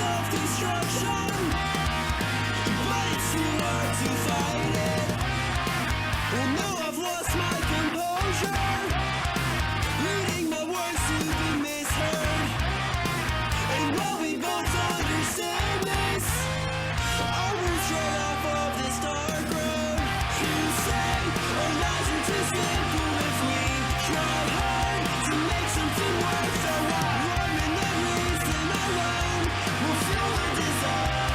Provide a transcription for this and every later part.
self-destruction, but it's too hard to fight it. Well, now I've lost my composure, leading my words to be misheard. And while we both understand this, our words right off of this dark road. You say our lives are too simple if we try hard to make something worth our while. Running the reason alone will feel the desire.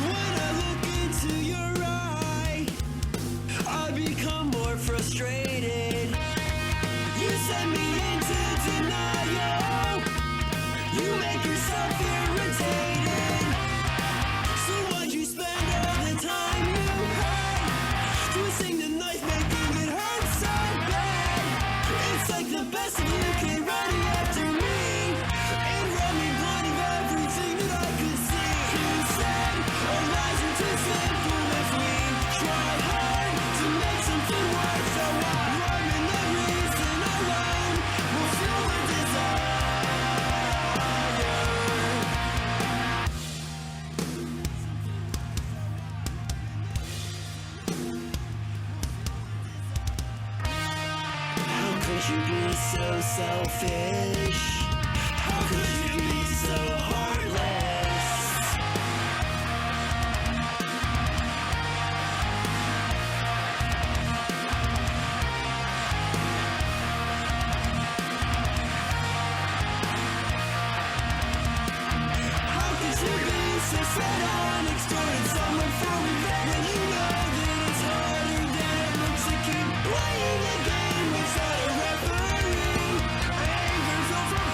When I look into your eye, I become more frustrated. You send me into denial. You make yourself irritated. So why'd you spend all the time you had twisting the knife, making it hurt so bad? It's like the best of you came running after me and robbed me blind of everything that I could see. You said our lives are too simple if we try hard to make something worth our while. Running the reason alone will fuel the desire. How could you be so selfish? How could you be so heartless? How could you be so set on extorting someone for revenge when you know that it's harder than it looks to keep playing a game without a referee? Anger's over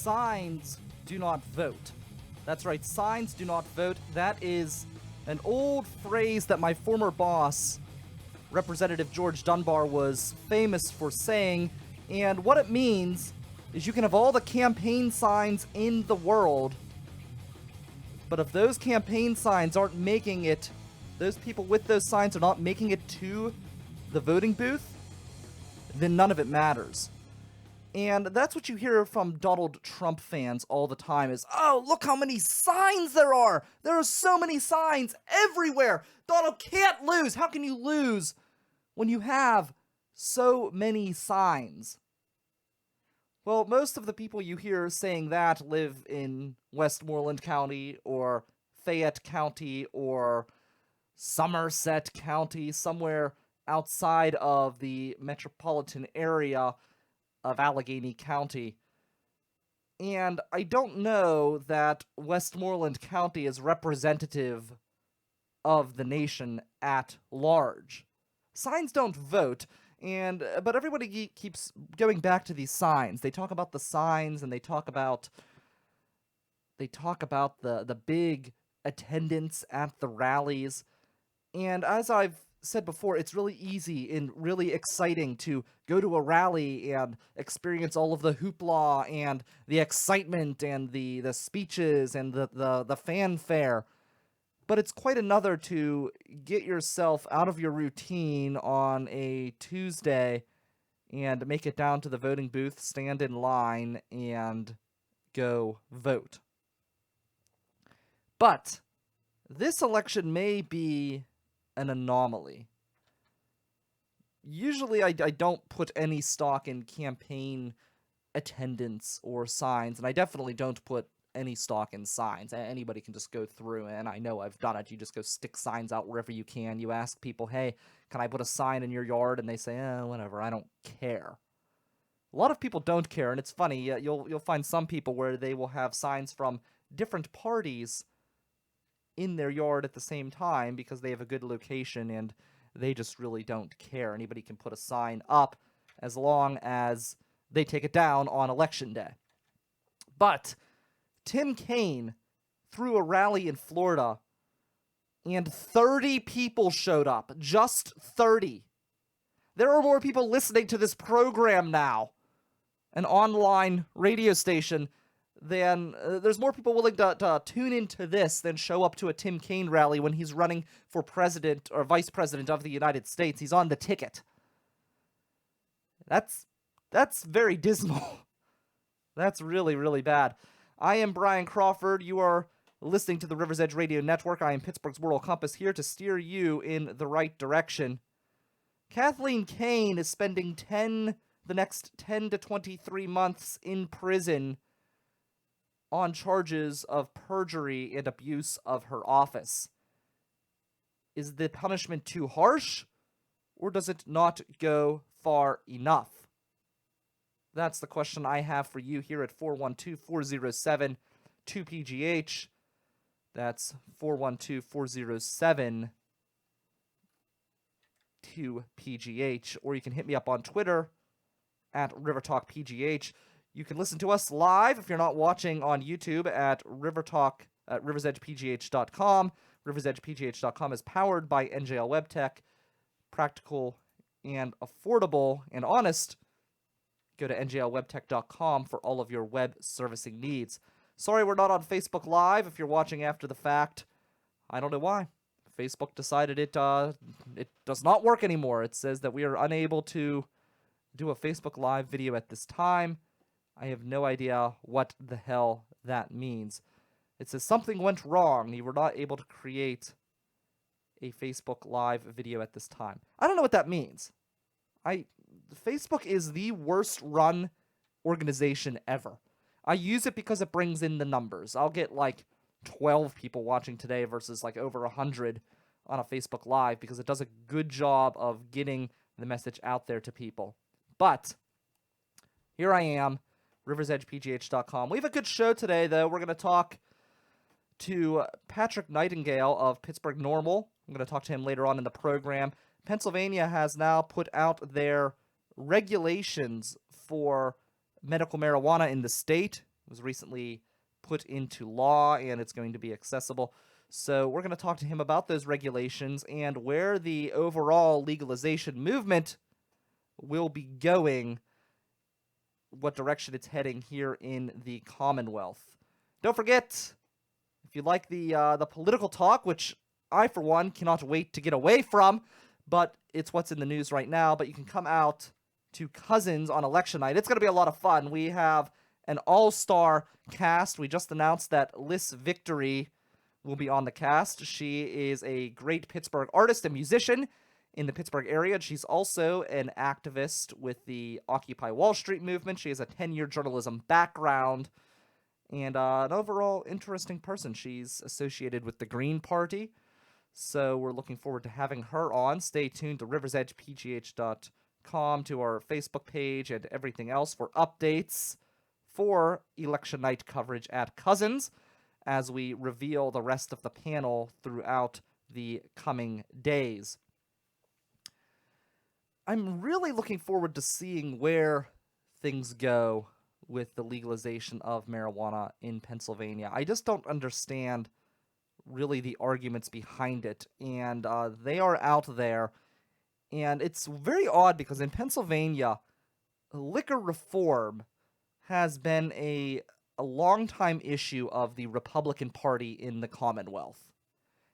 signs do not vote. That's right, signs do not vote. That is an old phrase that my former boss, Representative George Dunbar, was famous for saying, and what it means is you can have all the campaign signs in the world, but if those campaign signs aren't making it, those people with those signs are not making it to the voting booth, then none of it matters. And that's what you hear from Donald Trump fans all the time is, oh, look how many signs there are! There are so many signs everywhere! Donald can't lose! How can you lose when you have so many signs? Well, most of the people you hear saying that live in Westmoreland County or Fayette County or Somerset County, somewhere outside of the metropolitan area of Allegheny County. And I don't know that Westmoreland County is representative of the nation at large. Signs don't vote, but everybody keeps going back to these signs. They talk about the signs, and they talk about the big attendance at the rallies. And as I've said before, it's really easy and really exciting to go to a rally and experience all of the hoopla and the excitement and the speeches and the fanfare. But it's quite another to get yourself out of your routine on a Tuesday and make it down to the voting booth, stand in line, and go vote. But this election may be an anomaly. Usually I don't put any stock in campaign attendance or signs, and I definitely don't put any stock in signs. Anybody can just go through, and I know I've done it. You just go stick signs out wherever you can. You ask people, hey, can I put a sign in your yard? And they say, whatever, I don't care. A lot of people don't care, and it's funny. You'll find some people where they will have signs from different parties in their yard at the same time because they have a good location and they just really don't care. Anybody can put a sign up as long as they take it down on election day. But Tim Kaine threw a rally in Florida and 30 people showed up. Just 30. There are more people listening to this program now, an online radio station, then there's more people willing to tune into this than show up to a Tim Kaine rally when he's running for president or vice president of the United States. He's on the ticket. That's very dismal. That's really, really bad. I am Brian Crawford. You are listening to the River's Edge Radio Network. I am Pittsburgh's Moral Compass, here to steer you in the right direction. Kathleen Kaine is spending the next 10 to 23 months in prison on charges of perjury and abuse of her office. Is the punishment too harsh, or does it not go far enough? That's the question I have for you here at 412-407-2PGH. That's 412-407-2PGH. Or you can hit me up on Twitter at RiverTalkPGH. You can listen to us live if you're not watching on YouTube at RiverTalk at riversedgepgh.com. Riversedgepgh.com is powered by NJL WebTech. Practical and affordable and honest. Go to njlwebtech.com for all of your web servicing needs. Sorry we're not on Facebook Live if you're watching after the fact. I don't know why. Facebook decided it does not work anymore. It says that we are unable to do a Facebook Live video at this time. I have no idea what the hell that means. It says something went wrong. You were not able to create a Facebook Live video at this time. I don't know what that means. Facebook is the worst run organization ever. I use it because it brings in the numbers. I'll get like 12 people watching today versus like over 100 on a Facebook Live because it does a good job of getting the message out there to people. But here I am, riversedgepgh.com. We have a good show today, though. We're going to talk to Patrick Nightingale of Pittsburgh Normal. I'm going to talk to him later on in the program. Pennsylvania has now put out their regulations for medical marijuana in the state. was recently put into law, and it's going to be accessible. So we're going to talk to him about those regulations and where the overall legalization movement will be going, what direction it's heading here in the Commonwealth. Don't forget, if you like the political talk, which I, for one, cannot wait to get away from, but it's what's in the news right now, but you can come out to Cousins on election night. It's going to be a lot of fun. We have an all-star cast. We just announced that Liz Victory will be on the cast. She is a great Pittsburgh artist and musician in the Pittsburgh area. She's also an activist with the Occupy Wall Street movement. She has a 10-year journalism background and an overall interesting person. She's associated with the Green Party, so we're looking forward to having her on. Stay tuned to riversedgepgh.com, to our Facebook page, and everything else for updates for election night coverage at Cousins as we reveal the rest of the panel throughout the coming days. I'm really looking forward to seeing where things go with the legalization of marijuana in Pennsylvania. I just don't understand really the arguments behind it, and they are out there. And it's very odd because in Pennsylvania, liquor reform has been a long-time issue of the Republican Party in the Commonwealth.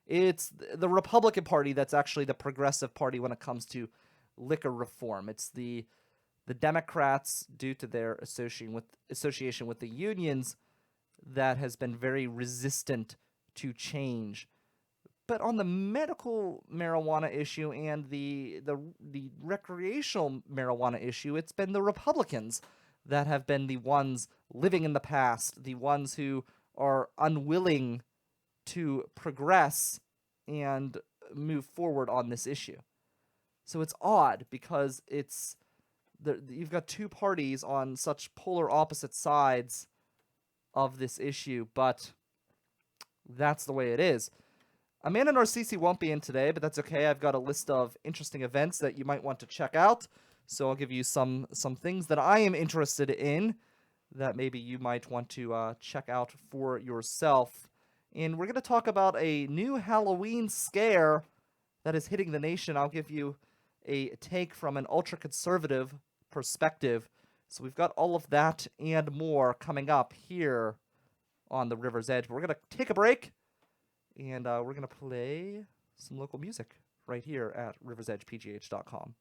It's the Republican Party that's actually the progressive party when it comes to liquor reform. It's the Democrats, due to their association with the unions, that has been very resistant to change. But on the medical marijuana issue and the recreational marijuana issue, it's been the Republicans that have been the ones living in the past, the ones who are unwilling to progress and move forward on this issue. So it's odd because you've got two parties on such polar opposite sides of this issue, but that's the way it is. Amanda Narcisi won't be in today, but that's okay. I've got a list of interesting events that you might want to check out. So I'll give you some things that I am interested in that maybe you might want to check out for yourself. And we're going to talk about a new Halloween scare that is hitting the nation. I'll give you a take from an ultra-conservative perspective. So we've got all of that and more coming up here on the River's Edge. But we're going to take a break, and we're going to play some local music right here at riversedgepgh.com.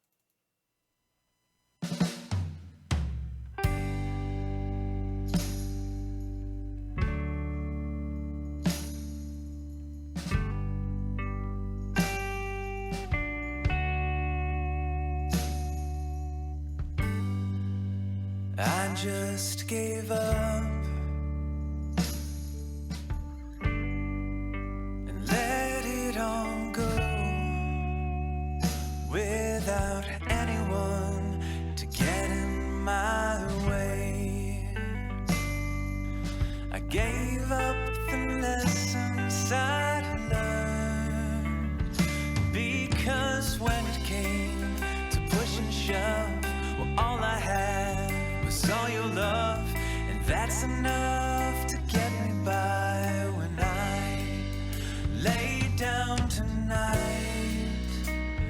I just gave up and let it all go without anyone to get in my way. I gave up the lessons I learned because when it came to push and shove, well, all I had was all your love, and that's enough to get me by when I lay down tonight.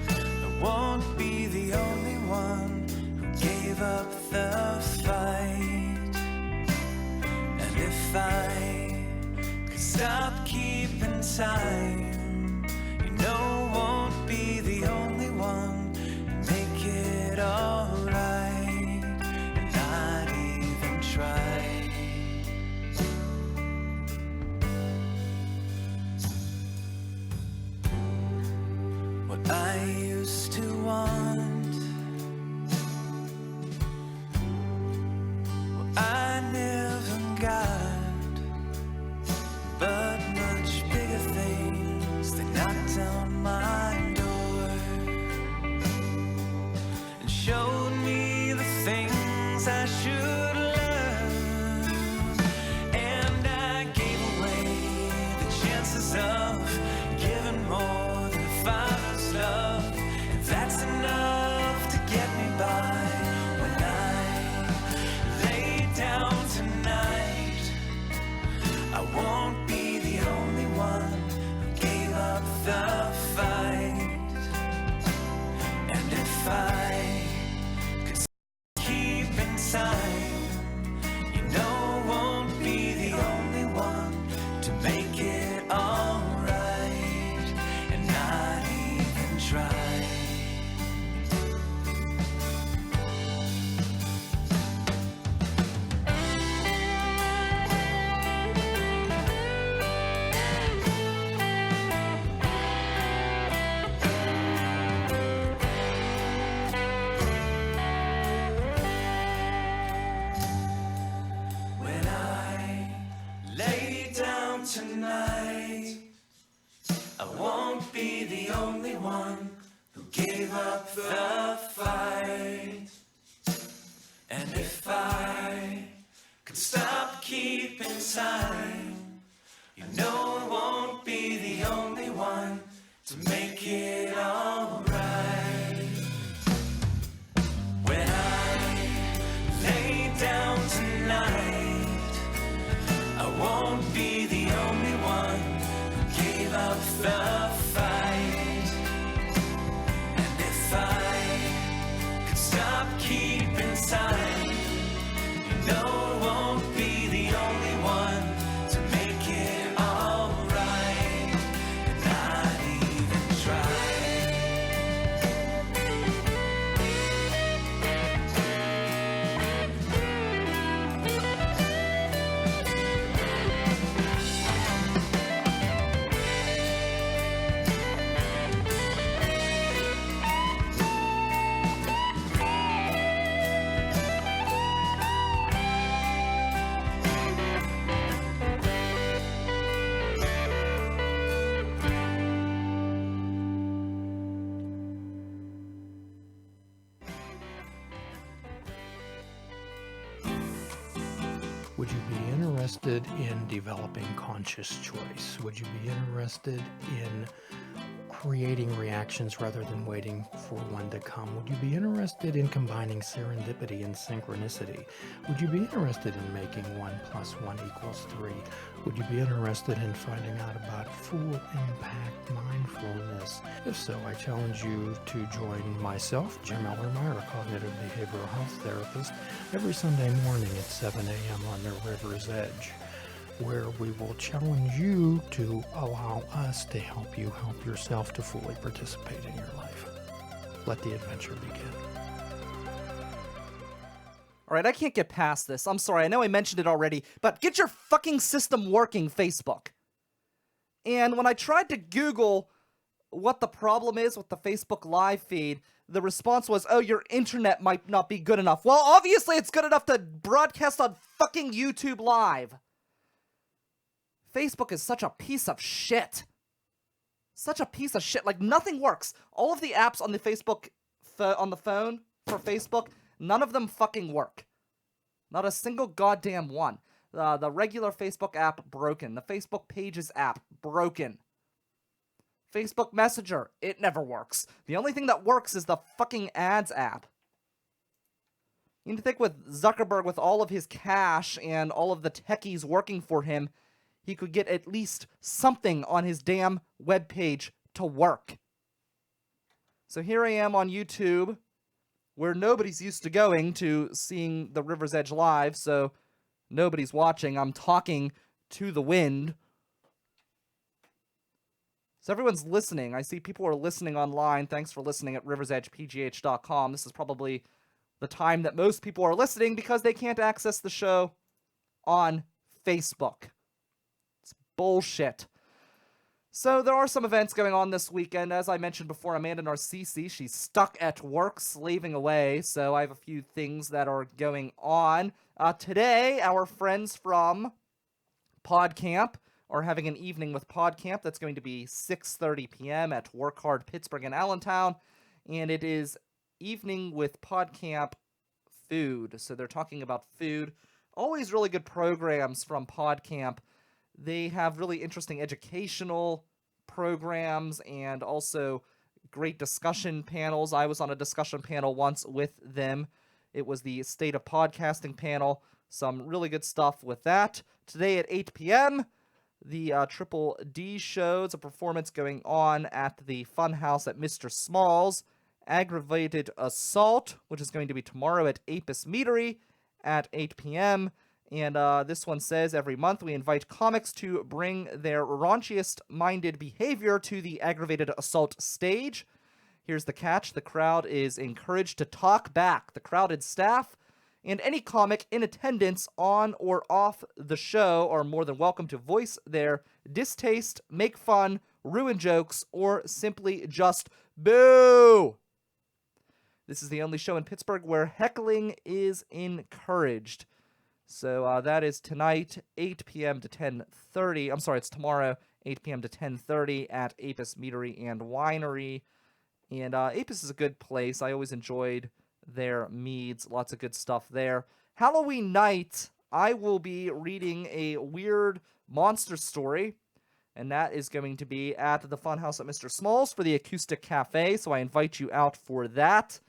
I won't be the only one who gave up the fight. And if I could stop keeping time, you know I won't be the only one who make it alright. Not even try. What I used to want, well, I never got, but much bigger things, they knocked down my door and showed me the things I should learn, and I gave away the chances of giving more than a father's love, and that's enough to get me by when I lay down tonight. up the fight. And if I could stop keeping time, you know I won't be the only one to make it alright. When I lay down tonight, I won't be the only one who gave up the fight. And if I could stop keeping time, you know I won't be the only one to make it alright, and not even try. Would you be interested in developing conscious choice? Would you be interested in creating reactions rather than waiting for one to come? Would you be interested in combining serendipity and synchronicity? Would you be interested in making 1 + 1 = 3? Would you be interested in finding out about full impact mindfulness? If so, I challenge you to join myself, Jim Ellermeyer, a cognitive behavioral health therapist, every Sunday morning at 7 a.m. on the River's Edge, where we will challenge you to allow us to help you help yourself to fully participate in your life. Let the adventure begin. All right, I can't get past this. I'm sorry. I know I mentioned it already, but get your fucking system working, Facebook. And when I tried to Google what the problem is with the Facebook live feed, the response was, oh, your internet might not be good enough. Well, obviously it's good enough to broadcast on fucking YouTube Live. Facebook is such a piece of shit. Such a piece of shit. Like, nothing works. All of the apps on the Facebook, on the phone for Facebook, none of them fucking work. Not a single goddamn one. The regular Facebook app, broken. The Facebook Pages app, broken. Facebook Messenger, it never works. The only thing that works is the fucking ads app. You need to think with Zuckerberg, with all of his cash and all of the techies working for him, he could get at least something on his damn webpage to work. So here I am on YouTube, where nobody's used to going to seeing the River's Edge live, so nobody's watching. I'm talking to the wind. So everyone's listening. I see people are listening online. Thanks for listening at riversedgepgh.com. This is probably the time that most people are listening because they can't access the show on Facebook. It's bullshit. So there are some events going on this weekend. As I mentioned before, Amanda Narcisi, she's stuck at work, slaving away. So I have a few things that are going on. Today, our friends from PodCamp are having an evening with PodCamp. That's going to be 6:30 p.m. at Work Hard Pittsburgh in Allentown. And it is evening with PodCamp food. So they're talking about food. Always really good programs from PodCamp. They have really interesting educational programs and also great discussion panels. I was on a discussion panel once with them. It was the State of Podcasting panel. Some really good stuff with that. Today at 8 p.m., the Triple D show. It's a performance going on at the Funhouse at Mr. Small's. Aggravated Assault, which is going to be tomorrow at Apis Meadery at 8 p.m., and this one says, every month we invite comics to bring their raunchiest-minded behavior to the aggravated assault stage. Here's the catch. The crowd is encouraged to talk back. The crowded staff and any comic in attendance on or off the show are more than welcome to voice their distaste, make fun, ruin jokes, or simply just boo. This is the only show in Pittsburgh where heckling is encouraged. So that is tonight, 8 p.m. to 10:30. I'm sorry, it's tomorrow, 8 p.m. to 10:30 at Apis Meadery and Winery. And Apis is a good place. I always enjoyed their meads. Lots of good stuff there. Halloween night, I will be reading a weird monster story, and that is going to be at the Funhouse at Mr. Small's for the Acoustic Cafe, so I invite you out for that.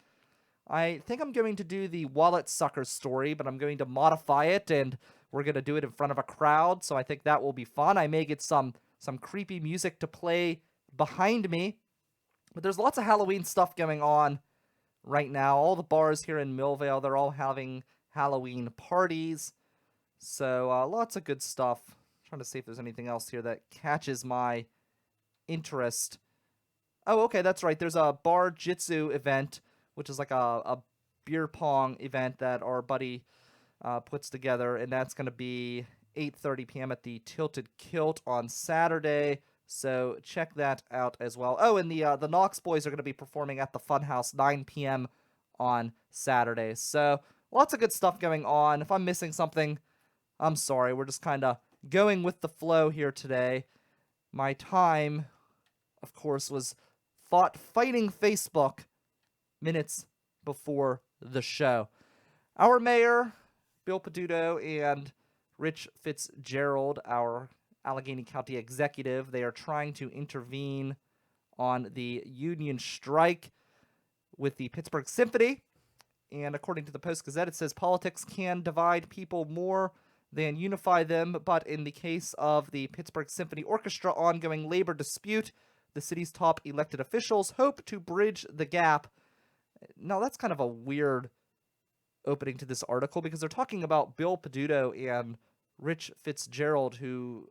I think I'm going to do the Wallet Sucker story, but I'm going to modify it, and we're going to do it in front of a crowd, so I think that will be fun. I may get some creepy music to play behind me, but there's lots of Halloween stuff going on right now. All the bars here in Millvale, they're all having Halloween parties, so lots of good stuff. Trying to see if there's anything else here that catches my interest. Oh, okay, that's right. There's a bar jitsu event, which is like a beer pong event that our buddy puts together, and that's going to be 8:30 p.m. at the Tilted Kilt on Saturday. So check that out as well. Oh, and the Knox Boys are going to be performing at the Funhouse 9 p.m. on Saturday. So lots of good stuff going on. If I'm missing something, I'm sorry. We're just kind of going with the flow here today. My time, of course, was fighting Facebook minutes before the show. Our mayor, Bill Peduto, and Rich Fitzgerald, our Allegheny County executive, they are trying to intervene on the union strike with the Pittsburgh Symphony. And according to the Post-Gazette, it says politics can divide people more than unify them, but in the case of the Pittsburgh Symphony Orchestra ongoing labor dispute, the city's top elected officials hope to bridge the gap. Now, that's kind of a weird opening to this article, because they're talking about Bill Peduto and Rich Fitzgerald, who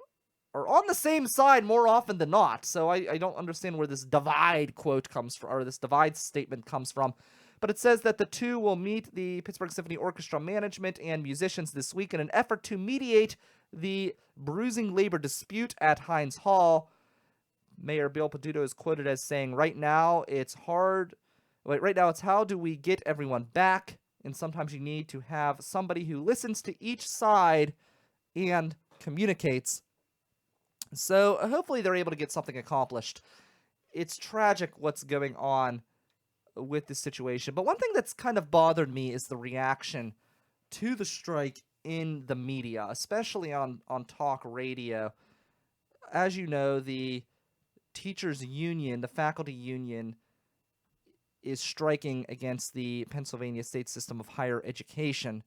are on the same side more often than not, so I don't understand where this divide quote comes from, or this divide statement comes from. But it says that the two will meet the Pittsburgh Symphony Orchestra management and musicians this week in an effort to mediate the bruising labor dispute at Heinz Hall. Mayor Bill Peduto is quoted as saying, right now it's how do we get everyone back? And sometimes you need to have somebody who listens to each side and communicates. So hopefully they're able to get something accomplished. It's tragic what's going on with this situation. But one thing that's kind of bothered me is the reaction to the strike in the media, especially on talk radio. As you know, the teachers union, the faculty union, is striking against the Pennsylvania state system of higher education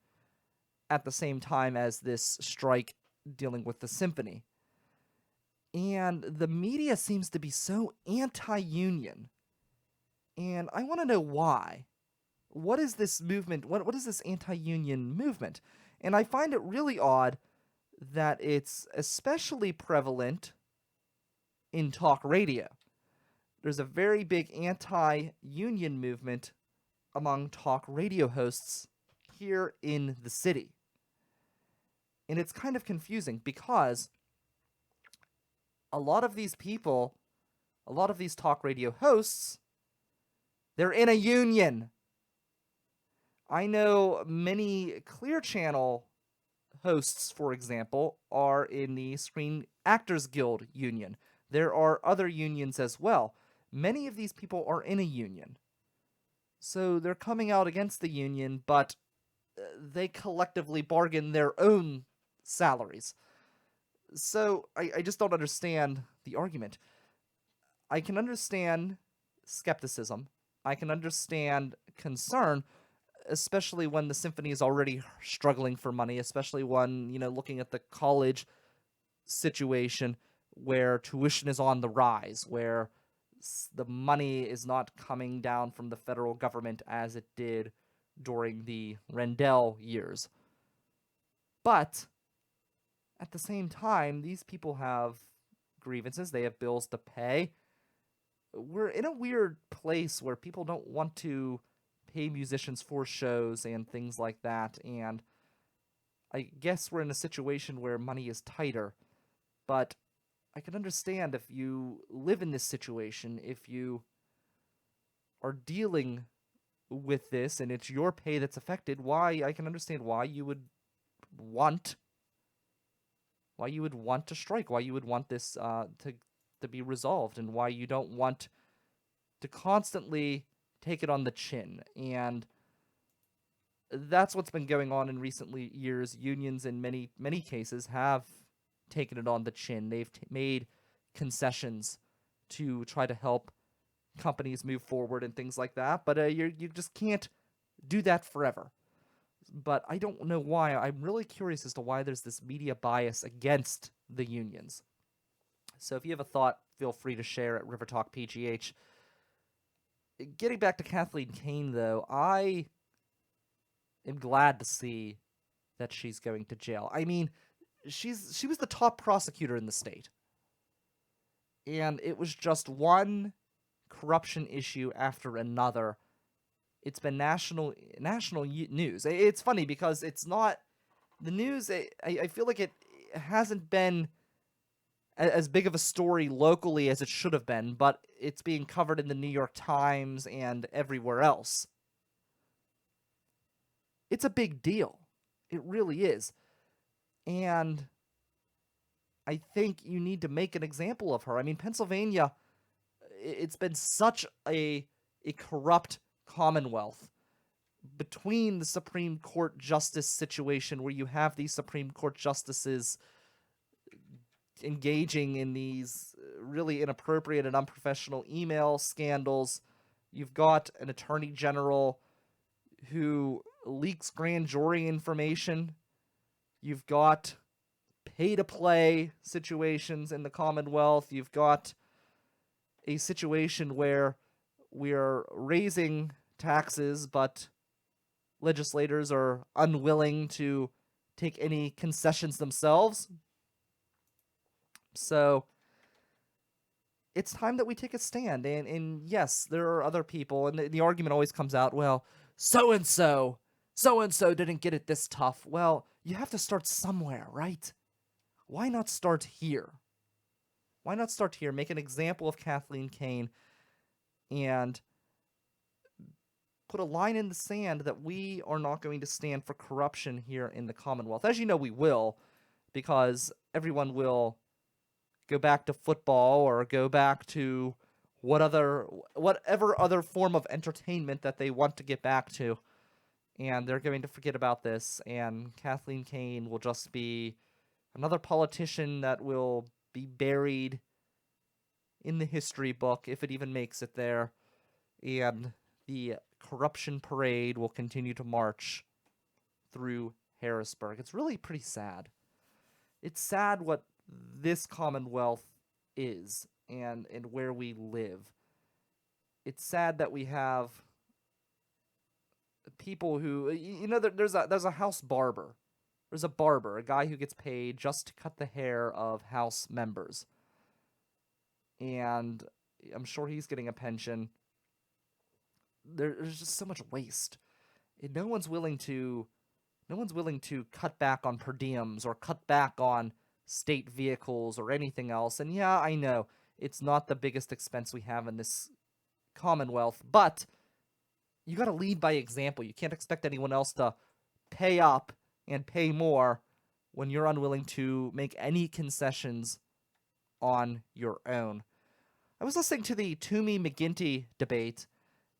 at the same time as this strike dealing with the symphony. And the media seems to be so anti-union. And I want to know why. What is this movement? What is this anti-union movement? And I find it really odd that it's especially prevalent in talk radio. There's a very big anti-union movement among talk radio hosts here in the city. And it's kind of confusing because a lot of these people, a lot of these talk radio hosts, they're in a union. I know many Clear Channel hosts, for example, are in the Screen Actors Guild union. There are other unions as well. Many of these people are in a union. So they're coming out against the union, but they collectively bargain their own salaries. So I just don't understand the argument. I can understand skepticism. I can understand concern, especially when the symphony is already struggling for money, especially when, looking at the college situation where tuition is on the rise, where the money is not coming down from the federal government as it did during the Rendell years. But at the same time, these people have grievances, they have bills to pay. We're in a weird place where people don't want to pay musicians for shows and things like that, and I guess we're in a situation where money is tighter, but I can understand if you live in this situation, if you are dealing with this and it's your pay that's affected, I can understand why you would want to strike, why you would want this to be resolved, and why you don't want to constantly take it on the chin. And that's what's been going on in recent years. Unions, in many cases, have taken it on the chin. They've made concessions to try to help companies move forward and things like that. But you just can't do that forever. But I don't know why. I'm really curious as to why there's this media bias against the unions. So if you have a thought, feel free to share at River Talk PGH. Getting back to Kathleen Kane, though, I am glad to see that she's going to jail. I mean, she was the top prosecutor in the state. And it was just one corruption issue after another. It's been national news. It's funny because it's not the news. I feel like it hasn't been as big of a story locally as it should have been, but it's being covered in the New York Times and everywhere else. It's a big deal. It really is. And I think you need to make an example of her. I mean, Pennsylvania, it's been such a corrupt Commonwealth between the Supreme Court justice situation where you have these Supreme Court justices engaging in these really inappropriate and unprofessional email scandals. You've got an attorney general who leaks grand jury information. You've got pay-to-play situations in the Commonwealth. You've got a situation where we're raising taxes, but legislators are unwilling to take any concessions themselves. So it's time that we take a stand. And yes, there are other people, and the argument always comes out, well, so-and-so didn't get it this tough. Well, you have to start somewhere, right? Why not start here? Why not start here? Make an example of Kathleen Kane and put a line in the sand that we are not going to stand for corruption here in the Commonwealth. As you know, we will, because everyone will go back to football or go back to whatever other form of entertainment that they want to get back to. And they're going to forget about this, and Kathleen Kane will just be another politician that will be buried in the history book, if it even makes it there, and the corruption parade will continue to march through Harrisburg. It's really pretty sad. It's sad what this Commonwealth is and where we live. It's sad that we have people who, there's a house barber. There's a barber, a guy who gets paid just to cut the hair of House members. And I'm sure he's getting a pension. There's just so much waste. And no one's willing to cut back on per diems or cut back on state vehicles or anything else. And yeah, I know it's not the biggest expense we have in this Commonwealth, but you got to lead by example. You can't expect anyone else to pay up and pay more when you're unwilling to make any concessions on your own. I was listening to the Toomey-McGinty debate,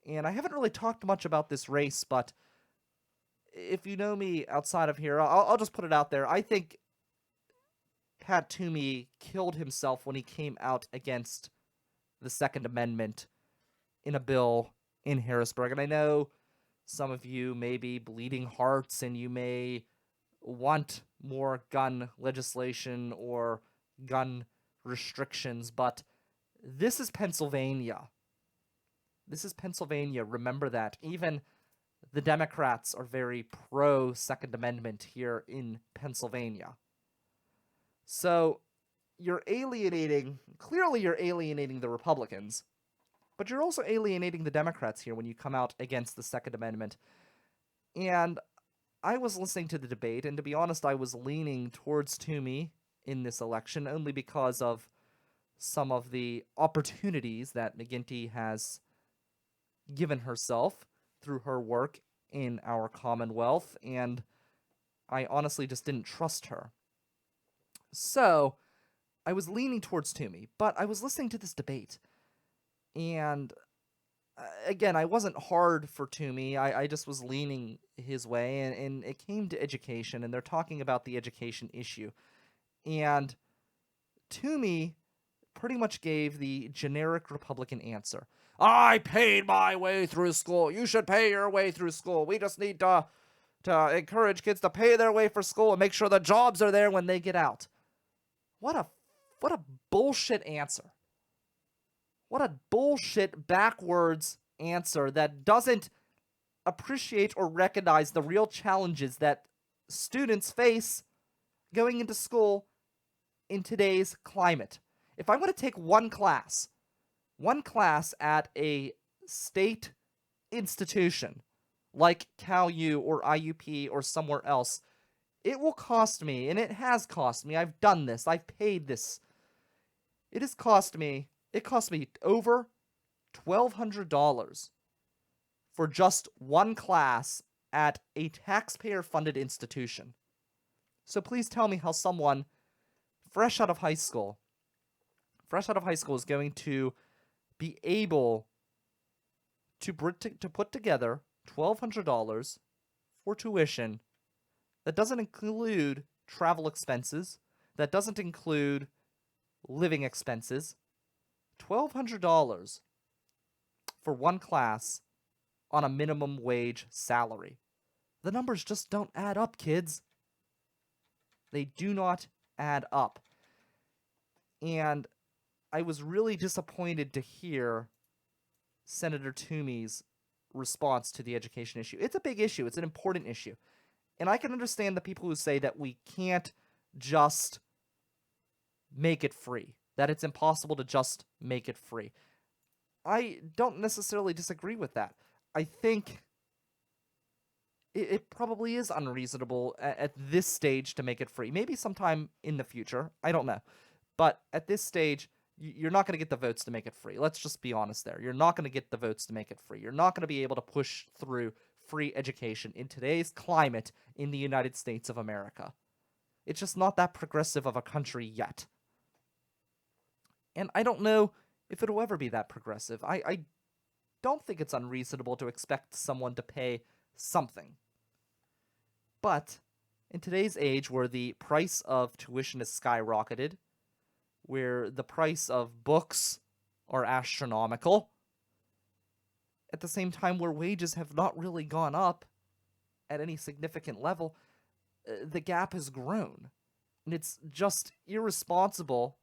and I haven't really talked much about this race, but if you know me outside of here, I'll just put it out there. I think Pat Toomey killed himself when he came out against the Second Amendment in a bill in Harrisburg. And I know some of you may be bleeding hearts and you may want more gun legislation or gun restrictions, but this is Pennsylvania. This is Pennsylvania. Remember that. Even the Democrats are very pro-Second Amendment here in Pennsylvania. So clearly you're alienating the Republicans, but you're also alienating the Democrats here when you come out against the Second Amendment. And I was listening to the debate, and to be honest, I was leaning towards Toomey in this election only because of some of the opportunities that McGinty has given herself through her work in our Commonwealth, and I honestly just didn't trust her. So, I was leaning towards Toomey, but I was listening to this debate, and again, I wasn't hard for Toomey. I just was leaning his way, and it came to education, and they're talking about the education issue. And Toomey pretty much gave the generic Republican answer. I paid my way through school. You should pay your way through school. We just need to encourage kids to pay their way for school and make sure the jobs are there when they get out. What a bullshit answer. What a bullshit backwards answer that doesn't appreciate or recognize the real challenges that students face going into school in today's climate. If I want to take one class at a state institution like Cal U or IUP or somewhere else, it will cost me, and it has cost me. I've done this. I've paid this. It cost me over $1,200 for just one class at a taxpayer-funded institution. So please tell me how someone fresh out of high school is going to be able to put together $1,200 for tuition that doesn't include travel expenses, that doesn't include living expenses. $1,200 for one class on a minimum wage salary. The numbers just don't add up, kids. They do not add up. And I was really disappointed to hear Senator Toomey's response to the education issue. It's a big issue. It's an important issue. And I can understand the people who say that we can't just make it free, that it's impossible to just make it free. I don't necessarily disagree with that. I think it probably is unreasonable at this stage to make it free. Maybe sometime in the future. I don't know. But at this stage, you're not going to get the votes to make it free. Let's just be honest there. You're not going to get the votes to make it free. You're not going to be able to push through free education in today's climate in the United States of America. It's just not that progressive of a country yet. And I don't know if it'll ever be that progressive. I don't think it's unreasonable to expect someone to pay something. But in today's age where the price of tuition is skyrocketed, where the price of books are astronomical, at the same time where wages have not really gone up at any significant level, the gap has grown. And it's just irresponsible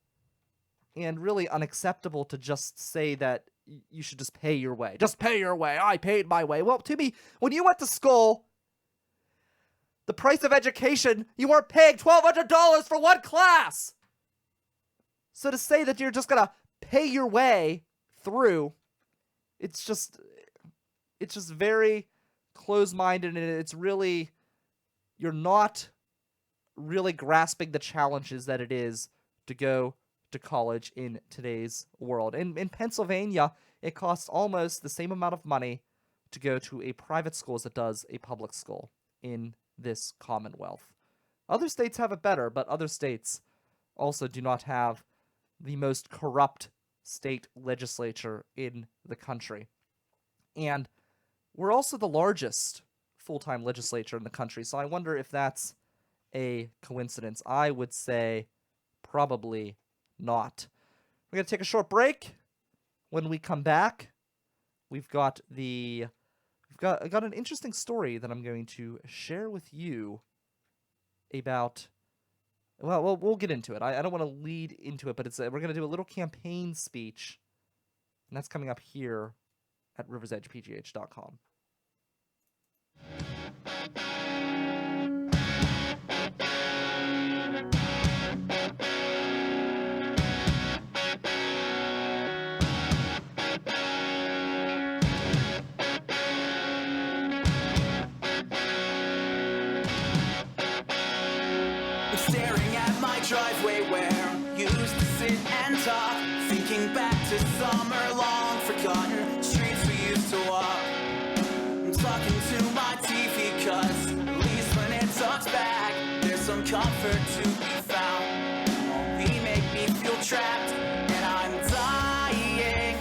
and really unacceptable to just say that you should just pay your way. Just pay your way. I paid my way. Well, to me, when you went to school, the price of education, you weren't paying $1,200 for one class. So to say that you're just going to pay your way through, it's just very close-minded, and it's really, you're not really grasping the challenges that it is to go to college in today's world. In Pennsylvania, it costs almost the same amount of money to go to a private school as it does a public school in this Commonwealth. Other states have it better, but other states also do not have the most corrupt state legislature in the country. And we're also the largest full-time legislature in the country, so I wonder if that's a coincidence. I would say probably not. We're going to take a short break. When we come back, we've got an interesting story that I'm going to share with you about. Well, we'll get into it. I don't want to lead into it, but we're going to do a little campaign speech, and that's coming up here at riversedgepgh.com. Staring at my driveway where used to sit and talk, thinking back to summer long forgotten streets we used to walk. I'm talking to my TV cause at least when it talks back, there's some comfort to be found. Only make me feel trapped, and I'm dying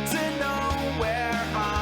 to know where I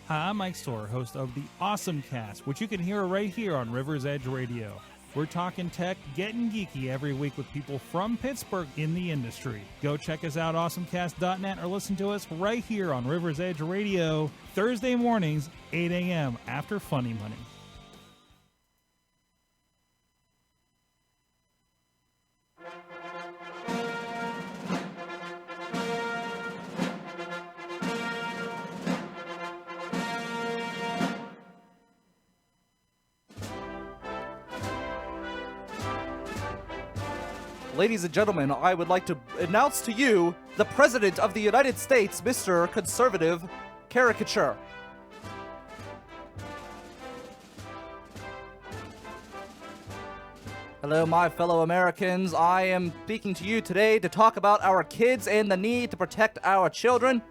Hi, I'm Mike Storer, host of the AwesomeCast, which you can hear right here on River's Edge Radio. We're talking tech, getting geeky every week with people from Pittsburgh in the industry. Go check us out, awesomecast.net, or listen to us right here on River's Edge Radio, Thursday mornings, 8 a.m. after Funny Money. Ladies and gentlemen, I would like to announce to you the President of the United States, Mr. Conservative Caricature. Hello, my fellow Americans. I am speaking to you today to talk about our kids and the need to protect our children.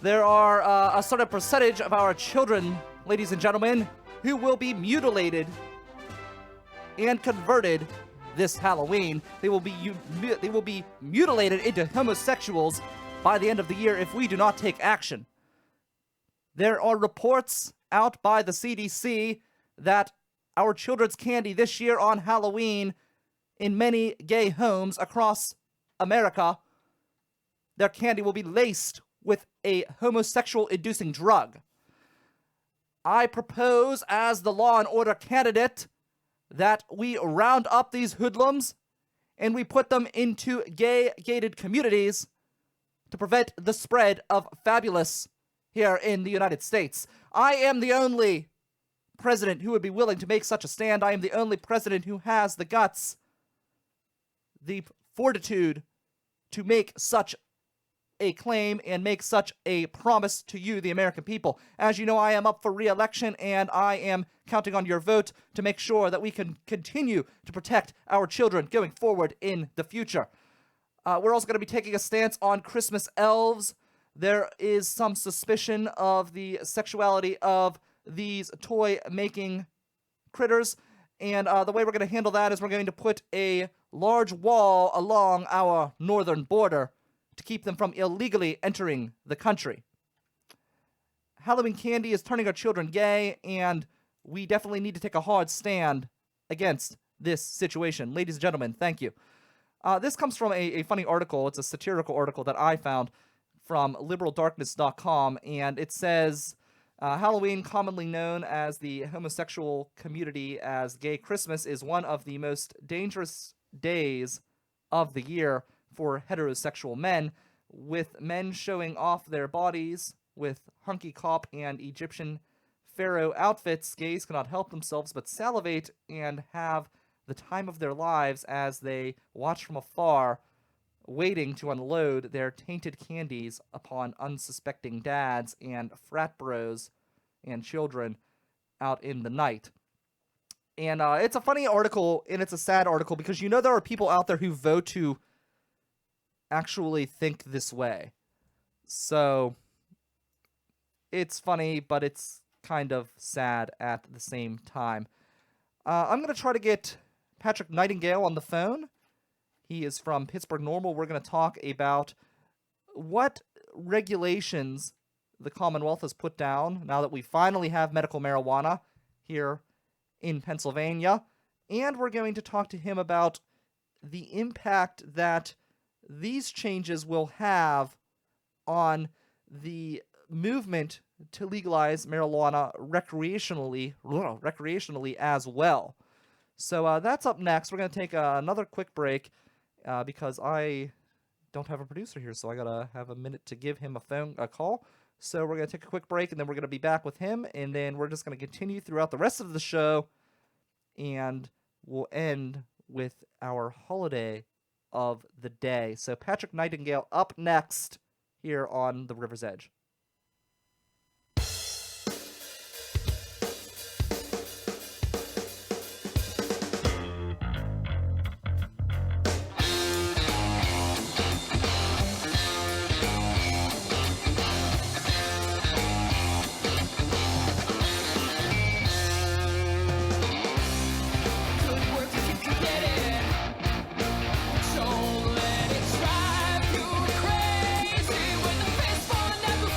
There are a certain percentage of our children, ladies and gentlemen, who will be mutilated and converted this Halloween. They will be mutilated into homosexuals by the end of the year if we do not take action. There are reports out by the CDC that our children's candy this year on Halloween in many gay homes across America, their candy will be laced with a homosexual-inducing drug. I propose, as the law and order candidate, that we round up these hoodlums and we put them into gay-gated communities to prevent the spread of fabulous here in the United States. I am the only president who would be willing to make such a stand. I am the only president who has the guts, the fortitude to make such a claim and make such a promise to you, the American people. As you know, I am up for re-election, and I am counting on your vote to make sure that we can continue to protect our children going forward in the future. We're also going to be taking a stance on Christmas elves. There is some suspicion of the sexuality of these toy-making critters, and the way we're going to handle that is we're going to put a large wall along our northern border to keep them from illegally entering the country. Halloween candy is turning our children gay, and we definitely need to take a hard stand against this situation. Ladies and gentlemen, thank you. This comes from a funny article. It's a satirical article that I found from liberaldarkness.com, and it says, Halloween, commonly known as the homosexual community as Gay Christmas, is one of the most dangerous days of the year for heterosexual men, with men showing off their bodies with hunky cop and Egyptian pharaoh outfits. Gays cannot help themselves but salivate and have the time of their lives as they watch from afar, waiting to unload their tainted candies upon unsuspecting dads and frat bros and children out in the night. And it's a funny article, and it's a sad article, because you know there are people out there who vote to actually think this way. So it's funny, but it's kind of sad at the same time. I'm going to try to get Patrick Nightingale on the phone. He is from Pittsburgh Normal. We're going to talk about what regulations the Commonwealth has put down now that we finally have medical marijuana here in Pennsylvania. And we're going to talk to him about the impact that these changes will have on the movement to legalize marijuana recreationally as well. So that's up next. We're going to take another quick break because I don't have a producer here, so I got to have a minute to give him a call. So we're going to take a quick break, and then we're going to be back with him, and then we're just going to continue throughout the rest of the show, and we'll end with our holiday of the day. So Patrick Nightingale up next here on the River's Edge. Never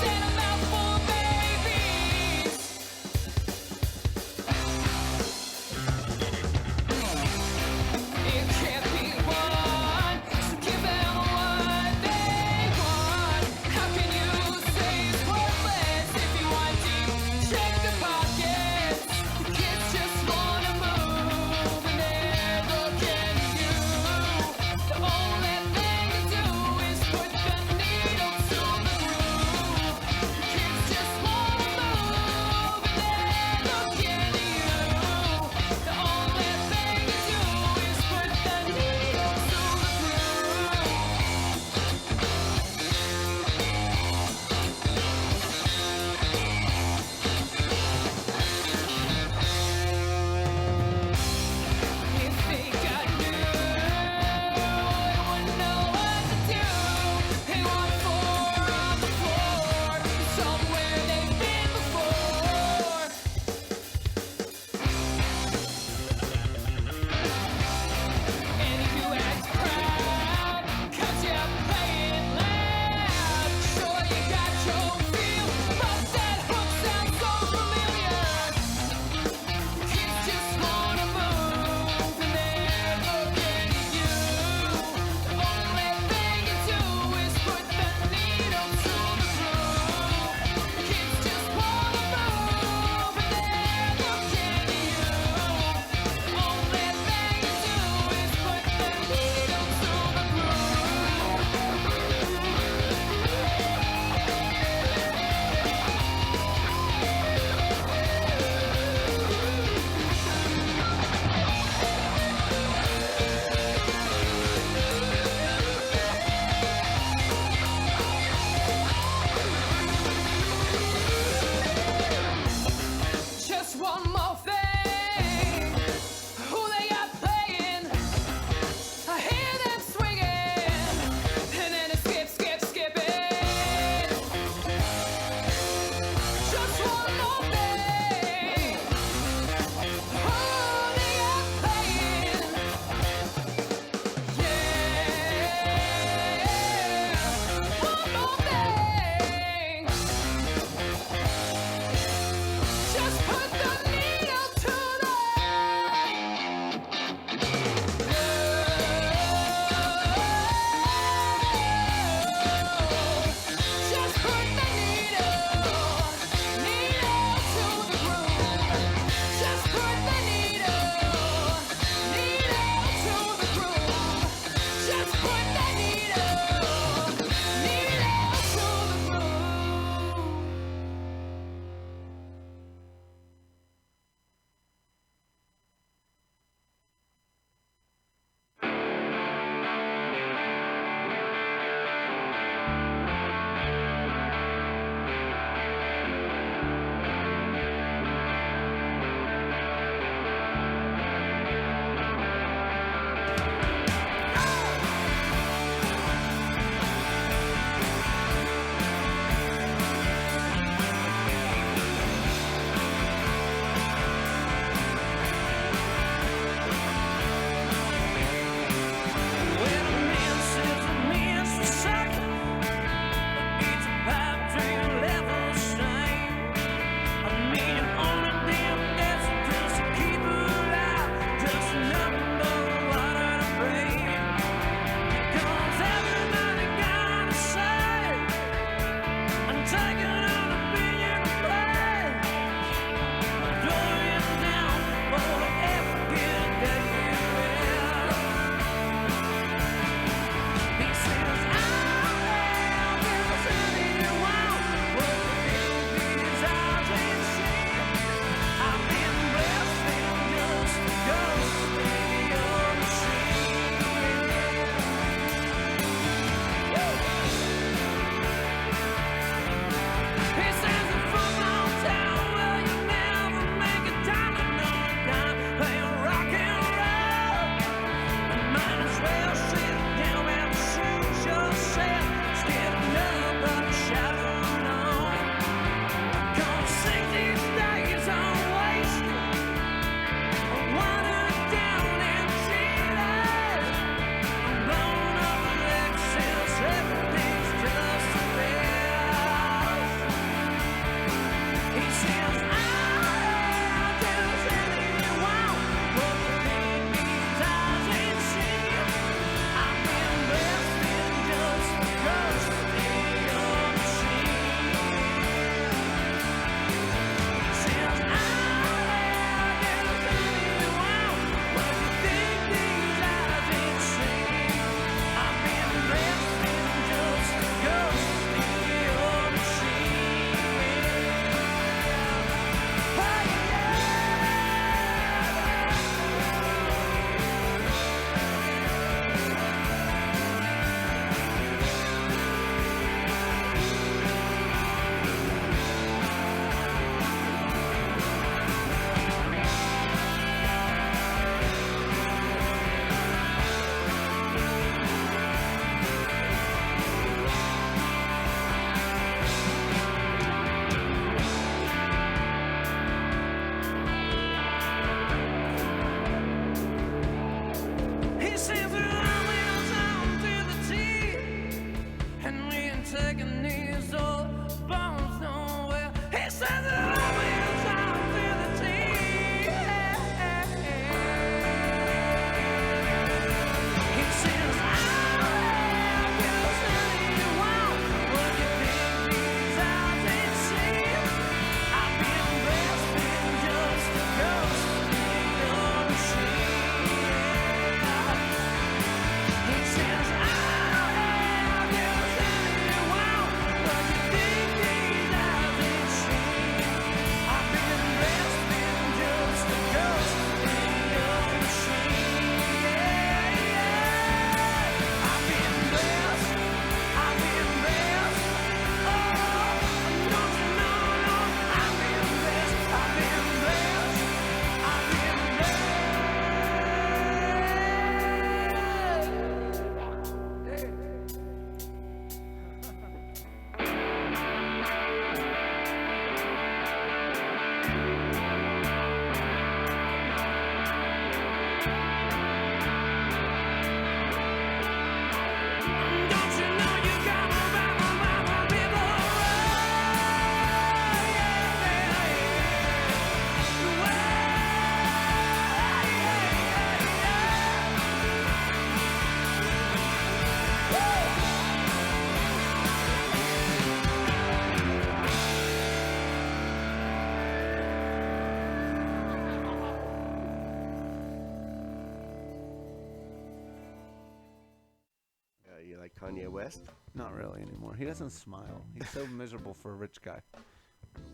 like Kanye West? Not really anymore. He doesn't smile. He's so miserable for a rich guy.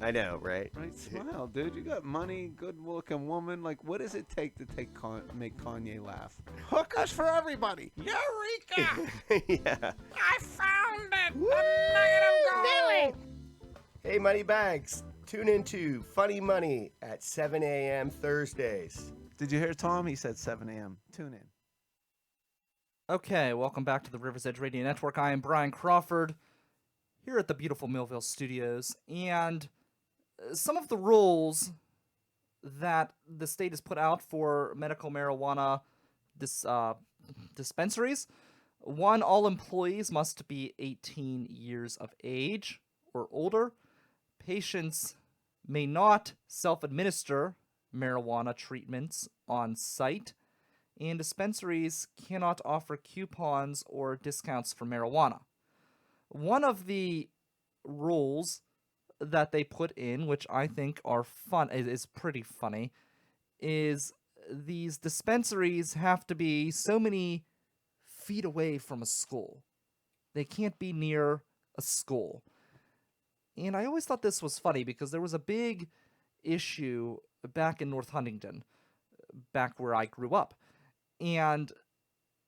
I know, right? Right? Smile, dude. You got money, good-looking woman. Like, what does it take to make Kanye laugh? Hookers for everybody. Eureka! Yeah. I found it. I'm letting him go. Hey, Moneybags. Tune into Funny Money at 7 a.m. Thursdays. Did you hear Tom? He said 7 a.m. Tune in. Okay, welcome back to the Rivers Edge Radio Network. I am Brian Crawford here at the beautiful Millville Studios, and some of the rules that the state has put out for medical marijuana dispensaries. One, all employees must be 18 years of age or older. Patients may not self-administer marijuana treatments on site, and dispensaries cannot offer coupons or discounts for marijuana. One of the rules that they put in, which I think are is pretty funny, is these dispensaries have to be so many feet away from a school. They can't be near a school. And I always thought this was funny because there was a big issue back in North Huntington, back where I grew up. And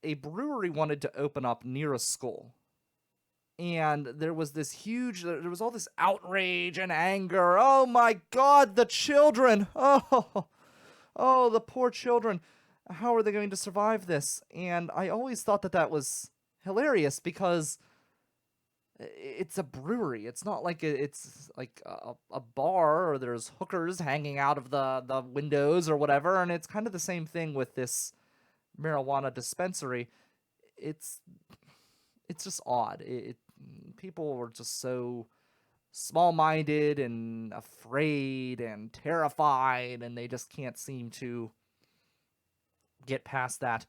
a brewery wanted to open up near a school. And there was there was all this outrage and anger. Oh my God, the children! Oh, the poor children. How are they going to survive this? And I always thought that was hilarious because it's a brewery. It's not like it's like a bar or there's hookers hanging out of the windows or whatever. And it's kind of the same thing with this marijuana dispensary. It's just odd. People were just so small-minded and afraid and terrified, and they just can't seem to get past that.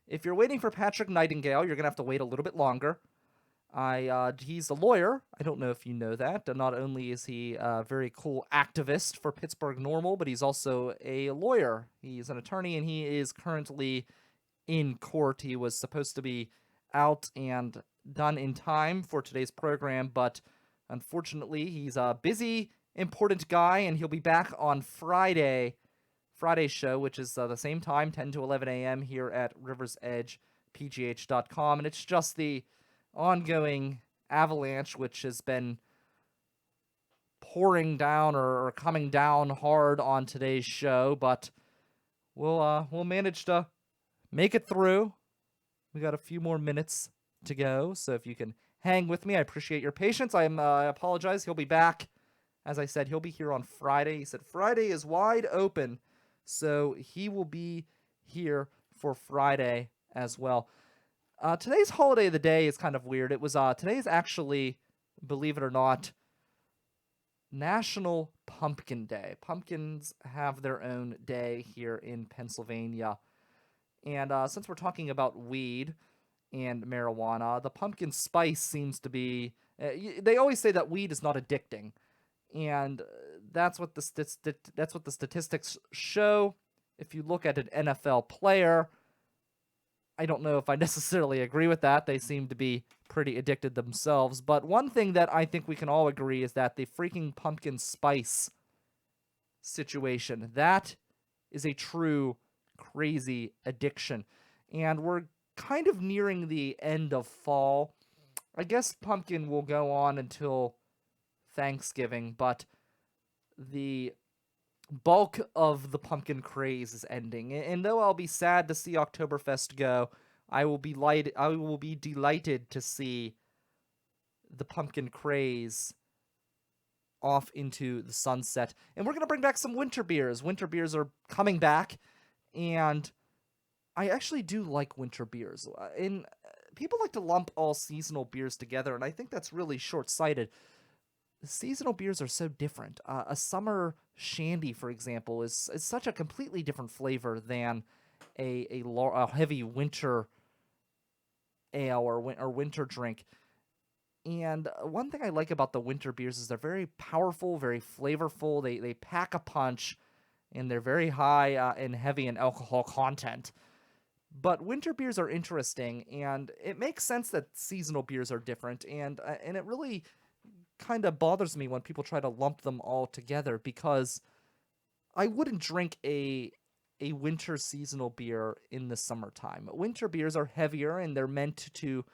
If you're waiting for Patrick Nightingale, you're gonna have to wait a little bit longer. He's a lawyer. I don't know if you know that. Not only is he a very cool activist for Pittsburgh Normal, but he's also a lawyer. He's an attorney, and he is currently in court. He was supposed to be out and done in time for today's program, but unfortunately he's a busy, important guy, and he'll be back on Friday's show, which is the same time, 10 to 11 a.m. here at riversedgepgh.com, and it's just the ongoing avalanche which has been pouring down or coming down hard on today's show, but we'll manage to make it through. We got a few more minutes to go, so if you can hang with me, I appreciate your patience. I apologize. He'll be back. As I said, he'll be here on Friday. He said Friday is wide open, so he will be here for Friday as well. Today's holiday of the day is kind of weird. It was today is actually, believe it or not, National Pumpkin Day. Pumpkins have their own day here in Pennsylvania. And since we're talking about weed and marijuana, the pumpkin spice seems to be... they always say that weed is not addicting. And that's what the statistics show. If you look at an NFL player, I don't know if I necessarily agree with that. They seem to be pretty addicted themselves. But one thing that I think we can all agree is that the freaking pumpkin spice situation, that is a true crazy addiction. And we're kind of nearing the end of fall. I guess pumpkin will go on until Thanksgiving, but the bulk of the pumpkin craze is ending. And though I'll be sad to see Oktoberfest go, I will be delighted to see the pumpkin craze off into the sunset. And we're going to bring back some winter beers. Winter beers are coming back, and I actually do like winter beers. And people like to lump all seasonal beers together, and I think that's really short-sighted. Seasonal beers are so different. A summer shandy, for example, is such a completely different flavor than a heavy winter ale or winter drink. And one thing I like about the winter beers is they're very powerful, very flavorful. They pack a punch, and they're very high and heavy in alcohol content. But winter beers are interesting, and it makes sense that seasonal beers are different, and it really kind of bothers me when people try to lump them all together, because I wouldn't drink a winter seasonal beer in the summertime. Winter beers are heavier, and they're meant to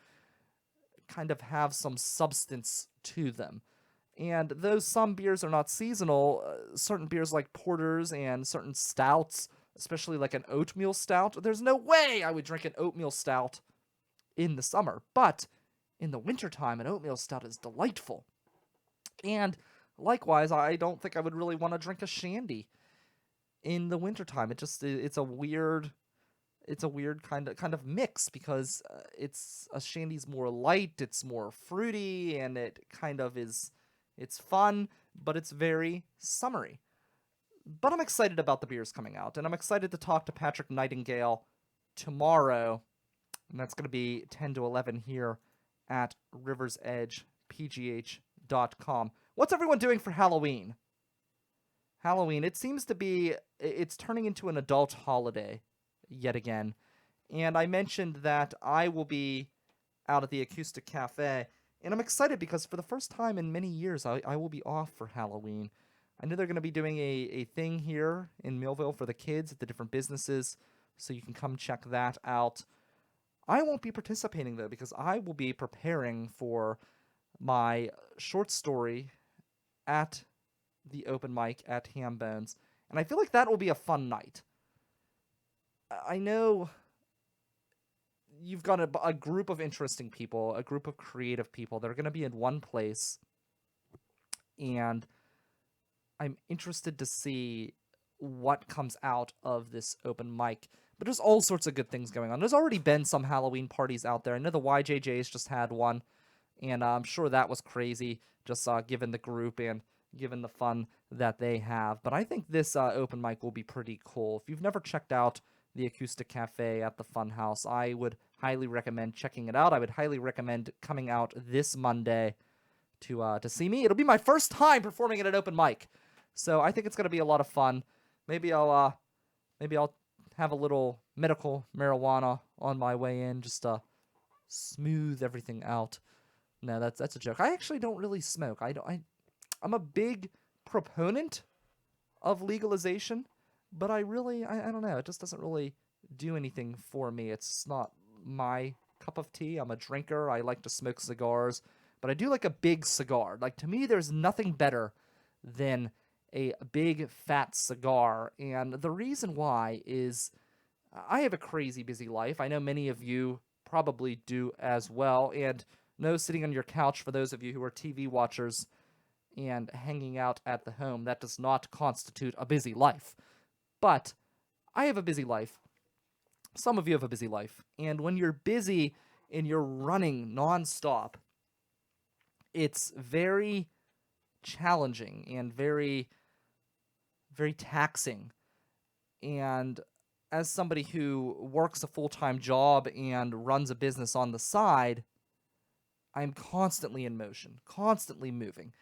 kind of have some substance to them. And though some beers are not seasonal, certain beers like porters and certain stouts, especially like an oatmeal stout, there's no way I would drink an oatmeal stout in the summer. But in the wintertime, an oatmeal stout is delightful. And likewise, I don't think I would really want to drink a shandy in the wintertime. It's a weird kind of mix, because it's a shandy's more light, it's more fruity, and it kind of it's fun, but it's very summery. But I'm excited about the beers coming out, and I'm excited to talk to Patrick Nightingale tomorrow, and that's going to be 10 to 11 here at riversedgepgh.com. What's everyone doing for Halloween? Halloween, it seems to be, it's turning into an adult holiday yet again. And I mentioned that I will be out at the Acoustic Cafe, and I'm excited because for the first time in many years, I will be off for Halloween. I know they're going to be doing a thing here in Millville for the kids at the different businesses, so you can come check that out. I won't be participating, though, because I will be preparing for my short story at the open mic at Hambones, and I feel like that will be a fun night. I know you've got a group of interesting people, a group of creative people that are going to be in one place, and I'm interested to see what comes out of this open mic. But there's all sorts of good things going on. There's already been some Halloween parties out there. I know the YJJs just had one, and I'm sure that was crazy, just given the group and given the fun that they have. But I think this open mic will be pretty cool. If you've never checked out the Acoustic Cafe at the Funhouse, I would highly recommend checking it out. I would highly recommend coming out this Monday to see me. It'll be my first time performing at an open mic, so I think it's going to be a lot of fun. Maybe I'll have a little medical marijuana on my way in, just to smooth everything out. No, that's a joke. I actually don't really smoke. I'm a big proponent of legalization, but I don't know. It just doesn't really do anything for me. It's not my cup of tea. I'm a drinker. I like to smoke cigars, but I do like a big cigar. Like, to me, there's nothing better than a big fat cigar, and the reason why is I have a crazy busy life. I know many of you probably do as well, and no sitting on your couch for those of you who are TV watchers and hanging out at the home, that does not constitute a busy life. But I have a busy life. Some of you have a busy life, and when you're busy and you're running nonstop, it's very challenging and very, very taxing. And as somebody who works a full-time job and runs a business on the side, I'm constantly in motion, constantly moving.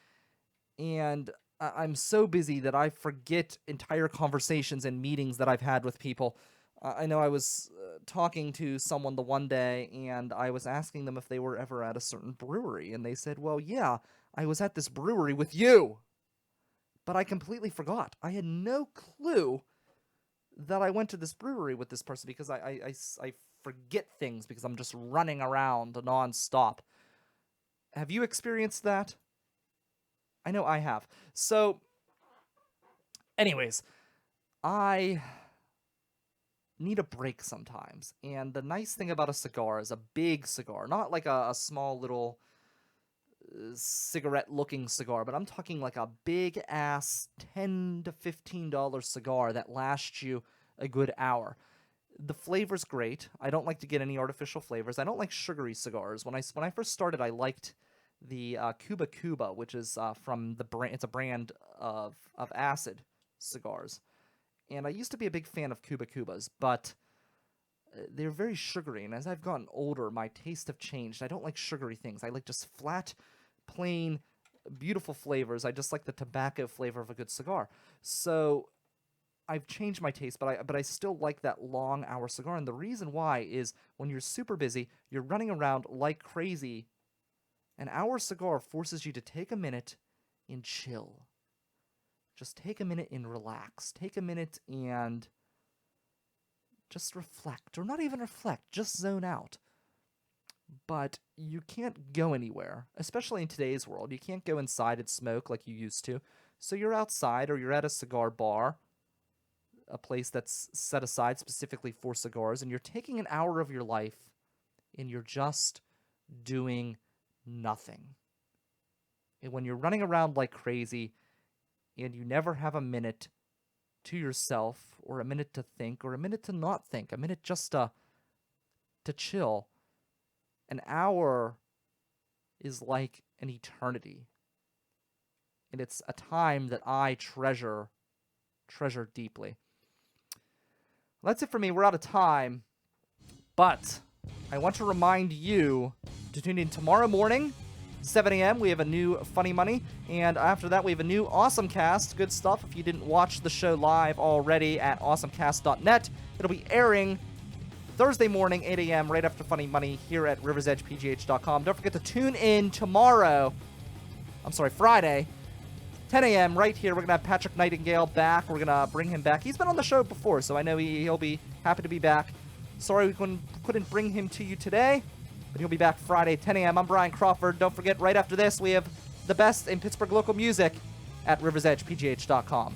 And I'm so busy that I forget entire conversations and meetings that I've had with people. I know I was talking to someone the one day, and I was asking them if they were ever at a certain brewery, and they said, well, yeah, I was at this brewery with you. But I completely forgot. I had no clue that I went to this brewery with this person, because I forget things because I'm just running around nonstop. Have you experienced that? I know I have. So, anyways, I need a break sometimes. And the nice thing about a cigar is a big cigar, not like a small little cigarette-looking cigar, but I'm talking like a big-ass $10 to $15 cigar that lasts you a good hour. The flavor's great. I don't like to get any artificial flavors. I don't like sugary cigars. When I first started, I liked the Cuba Cuba, which is from the brand. It's a brand of acid cigars, and I used to be a big fan of Cuba Cubas, but they're very sugary. And as I've gotten older, my tastes have changed. I don't like sugary things. I like just flat, plain, beautiful flavors. I just like the tobacco flavor of a good cigar. So I've changed my taste, but I still like that long hour cigar. And the reason why is when you're super busy, you're running around like crazy. An hour cigar forces you to take a minute and chill. Just take a minute and relax. Take a minute and just reflect, or not even reflect, just zone out. But you can't go anywhere, especially in today's world. You can't go inside and smoke like you used to. So you're outside, or you're at a cigar bar, a place that's set aside specifically for cigars, and you're taking an hour of your life and you're just doing nothing. And when you're running around like crazy and you never have a minute to yourself, or a minute to think, or a minute to not think, a minute just to chill, an hour is like an eternity. And it's a time that I treasure deeply. That's it for me. We're out of time. But I want to remind you to tune in tomorrow morning, 7 a.m. We have a new Funny Money. And after that, we have a new AwesomeCast. Good stuff. If you didn't watch the show live already at awesomecast.net, it'll be airing Thursday morning, 8 a.m., right after Funny Money here at riversedgepgh.com. Don't forget to tune in Friday, 10 a.m. right here. We're going to have Patrick Nightingale back. We're going to bring him back. He's been on the show before, so I know he'll be happy to be back. Sorry we couldn't bring him to you today, but he'll be back Friday, 10 a.m. I'm Brian Crawford. Don't forget, right after this, we have the best in Pittsburgh local music at riversedgepgh.com.